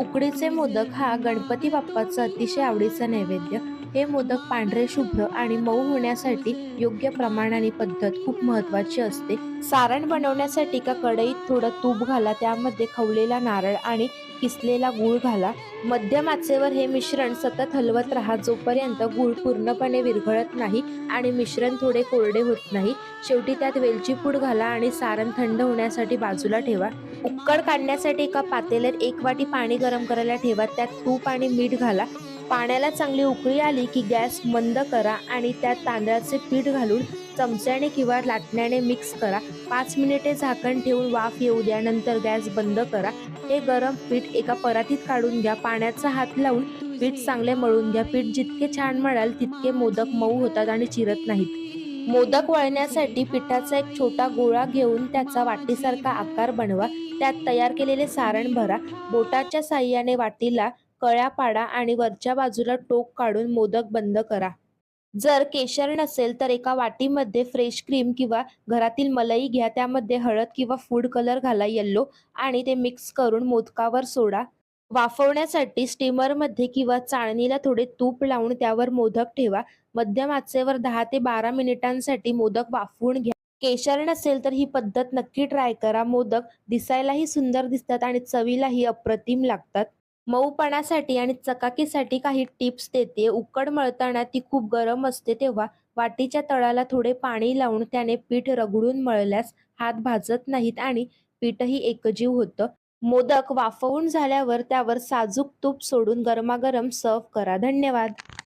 उकडीचे मोदक हा गणपती बाप्पाचा अतिशय आवडीचा नैवेद्य. हे मोदक पांढरे शुभ्र आणि मऊ होण्यासाठी योग्य प्रमाण आणि पद्धत खूप महत्वाची असते. सारण बनवण्यासाठी एका कढईत थोडं तूप घाला, त्यामध्ये खवलेला नारळ आणि किसलेला गूळ घाला. मध्यम आचेवर हे मिश्रण सतत हलवत राहा जोपर्यंत गूळ पूर्णपणे विरघळत नाही आणि मिश्रण थोडे कोरडे होत नाही. शेवटी त्यात वेलची पूड घाला आणि सारण थंड होण्यासाठी बाजूला ठेवा. उकड काढण्यासाठी एका पातेल्यात 1 वाटी पाणी गरम करायला ठेवा. त्यात तूप आणि मीठ घाला. पाण्याला चांगली उकळी आली की गॅस मंद करा आणि त्यात तांदळाचे पीठ घालून चमच्याने किंवा लाटण्याने मिक्स करा. 5 मिनिटे झाकण ठेवून वाफ येऊ द्या. नंतर गॅस बंद करा. हे गरम पीठ एका परातीत काढून घ्या. पाण्याचा हात लावून पीठ चांगले मळून घ्या. पीठ जितके छान मळाल तितके मोदक मऊ होतात आणि चिरत नाहीत. मोदक वळण्यासाठी पिठाचा एक छोटा गोळा घेऊन त्याचा वाटीसारखा आकार बनवा. त्यात तयार केलेले सारण भरा. बोटाच्या साहाय्याने वाटीला कळ्या पाडा आणि वरच्या बाजूला टोक काढून मोदक बंद करा. जर केशर नसेल तर एका वाटीमध्ये फ्रेश क्रीम किंवा घरातील मलई घ्या. त्यामध्ये हळद किंवा फूड कलर घाला येलो आणि ते मिक्स करून मोदकावर सोडा. वाफवण्यासाठी स्टीमरमध्ये किंवा चाळणीला थोडे तूप लावून त्यावर मोदक ठेवा. मध्यम आचेवर 10 ते 12 मिनिटांसाठी मोदक वाफवून घ्या. केशर नसेल तर ही पद्धत नक्की ट्राय करा. मोदक दिसायलाही सुंदर दिसतात आणि चवीलाही अप्रतिम लागतात. मऊपणासाठी आणि चकाकीसाठी काही टिप्स देते. उकड मळताना ती खूप गरम असते, तेव्हा वाटीच्या तळाला थोडे पाणी लावून त्याने पीठ रगडून मळल्यास हात भाजत नाहीत आणि पीठही एकजीव होतं. मोदक वाफवून झाल्यावर त्यावर साजूक तूप सोडून गरमागरम सर्व्ह करा. धन्यवाद.